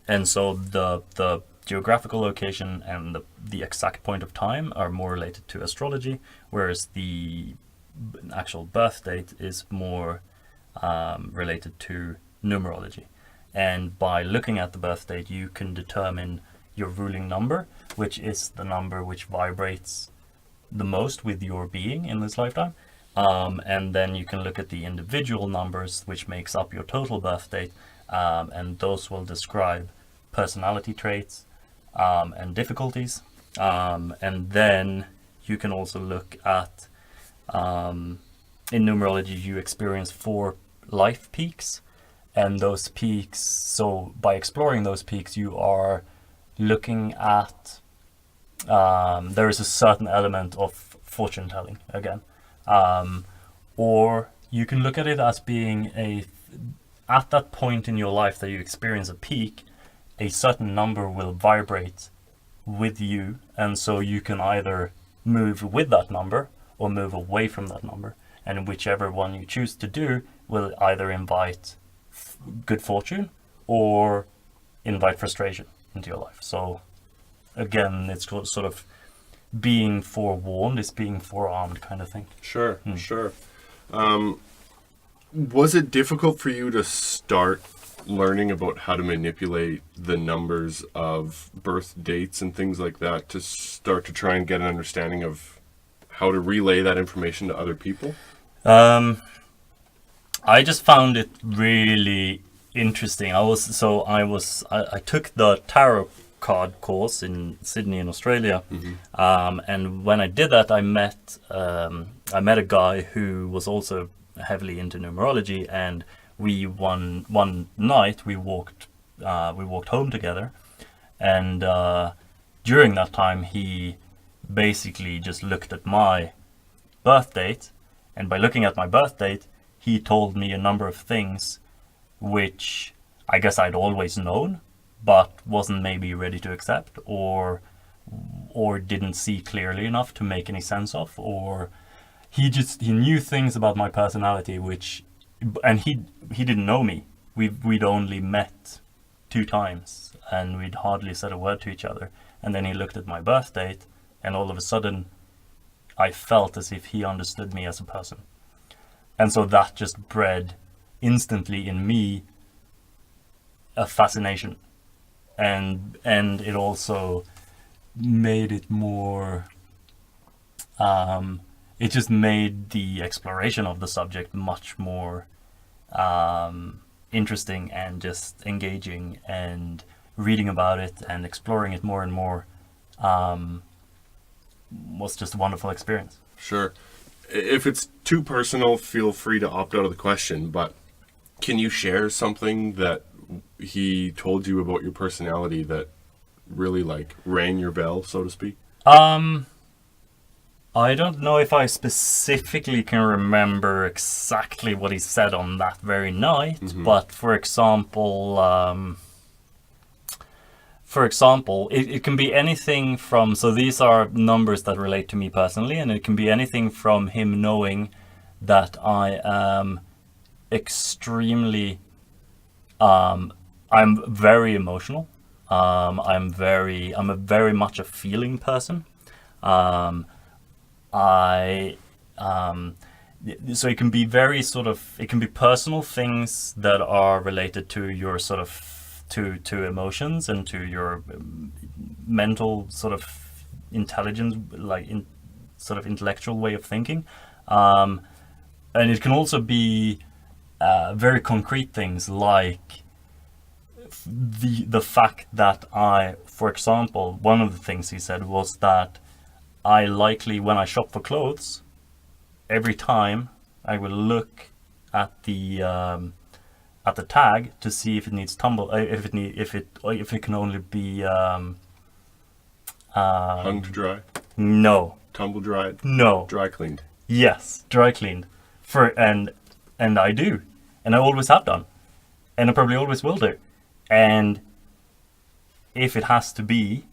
And so the geographical location and the exact point of time are more related to astrology, whereas the actual birth date is more related to numerology. And by looking at the birth date, you can determine your ruling number, which is the number which vibrates the most with your being in this lifetime. And then you can look at the individual numbers which makes up your total birth date, and those will describe personality traits and difficulties. And then you can also look at, in numerology, you experience 4 life peaks. And those peaks, so by exploring those peaks, you are looking at, there is a certain element of fortune telling again. Or you can look at it as being at that point in your life that you experience a peak, a certain number will vibrate with you, and so you can either move with that number or move away from that number, and whichever one you choose to do will either invite good fortune or invite frustration into your life. So again, it's sort of being forewarned is being forearmed kind of thing. Sure. Was it difficult for you to start learning about how to manipulate the numbers of birth dates and things like that to start to try and get an understanding of how to relay that information to other people? I just found it really interesting. I took the tarot card course in Sydney in Australia, and when I did that, I met a guy who was also heavily into numerology, and we one night we walked home together, and during that time he basically just looked at my birth date, and by looking at my birth date, he told me a number of things which I guess I'd always known, but wasn't maybe ready to accept, or didn't see clearly enough to make any sense of, or he knew things about my personality and he didn't know me. We'd only met 2 times, and we'd hardly said a word to each other. And then he looked at my birth date, and all of a sudden I felt as if he understood me as a person. And so that just bred instantly in me a fascination, and it also made it more, it just made the exploration of the subject much more interesting and just engaging, and reading about it and exploring it more and more was just a wonderful experience. Sure. If it's too personal, feel free to opt out of the question, but can you share something that he told you about your personality that really rang your bell, so to speak? I don't know if I specifically can remember exactly what he said on that very night, but for example, it can be anything from, so these are numbers that relate to me personally, and it can be anything from him knowing that I am extremely, I'm very emotional. I'm a very much a feeling person. So it can be very it can be personal things that are related to your to emotions and to your mental intelligence, intellectual way of thinking, and it can also be very concrete things like the fact that for example, one of the things he said was that I likely, when I shop for clothes, every time I will look at the tag to see if it needs if it can only be hung to dry? No. Tumble dried? No. Dry cleaned? Yes, dry cleaned. And I do, and I always have done, and I probably always will do. And if it has to be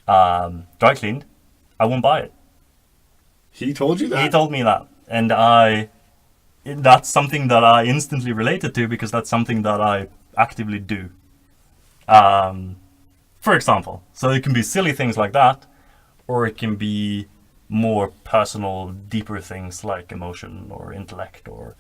dry cleaned, I won't buy it. He told you that? He told me that, and that's something that I instantly related to, because that's something that I actively do. For example, so it can be silly things like that, or it can be more personal, deeper things like emotion or intellect or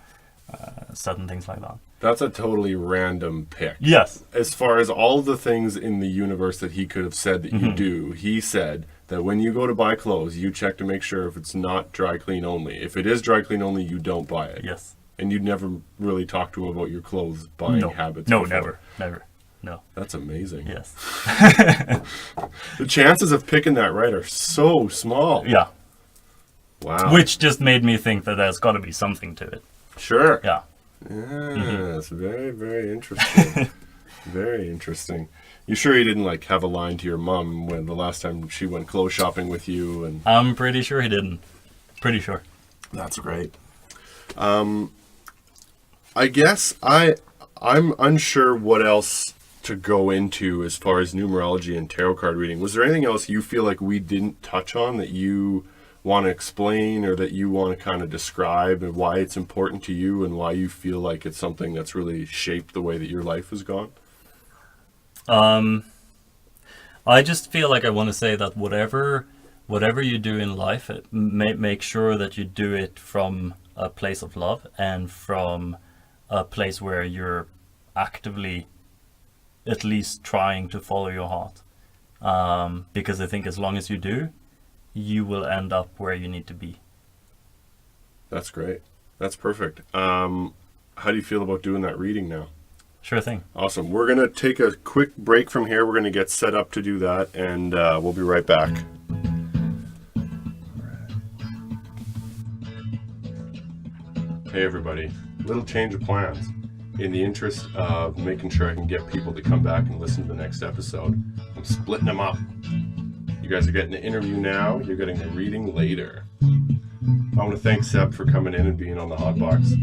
certain things like that. That's a totally random pick. Yes. As far as all the things in the universe that he could have said that you do, he said that when you go to buy clothes, you check to make sure if it's not dry clean only. If it is dry clean only, you don't buy it. Yes. And you'd never really talk to him about your clothes buying habits. No, before. never. No. That's amazing. Yes. The chances of picking that right are so small. Yeah. Wow. Which just made me think that there's got to be something to it. Sure. Yeah. Yes, very, very interesting. Very interesting. You sure you didn't like have a line to your mom when the last time she went clothes shopping with you? And I'm pretty sure he didn't. Pretty sure. that's great. I guess I'm unsure what else to go into as far as numerology and tarot card reading. Was there anything else you feel like we didn't touch on that you want to explain or that you want to kind of describe and why it's important to you and why you feel like it's something that's really shaped the way that your life has gone? I just feel like I want to say that whatever you do in life, make sure that you do it from a place of love and from a place where you're actively at least trying to follow your heart. Because I think as long as you do, you will end up where you need to be. That's great. That's perfect. How do you feel about doing that reading now? Sure thing. Awesome. We're going to take a quick break from here. We're going to get set up to do that, and we'll be right back. Hey, everybody. Little change of plans. In the interest of making sure I can get people to come back and listen to the next episode, I'm splitting them up. You guys are getting the interview now. You're getting the reading later. I want to thank Seb for coming in and being on the Hot Box.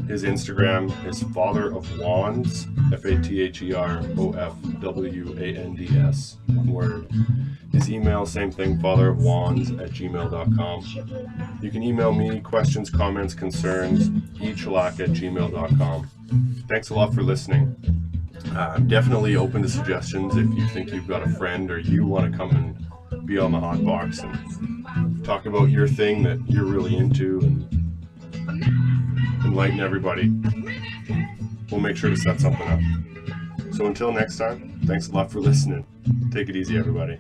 His Instagram is Father of Wands, FATHEROFWANDS, one word. His email, same thing, fatherofwands@gmail.com. You can email me questions, comments, concerns, echalak@gmail.com. Thanks a lot for listening. I'm definitely open to suggestions if you think you've got a friend or you want to come and be on the Hot Box and talk about your thing that you're really into and enlighten everybody. We'll make sure to set something up. So until next time, thanks a lot for listening. Take it easy, everybody.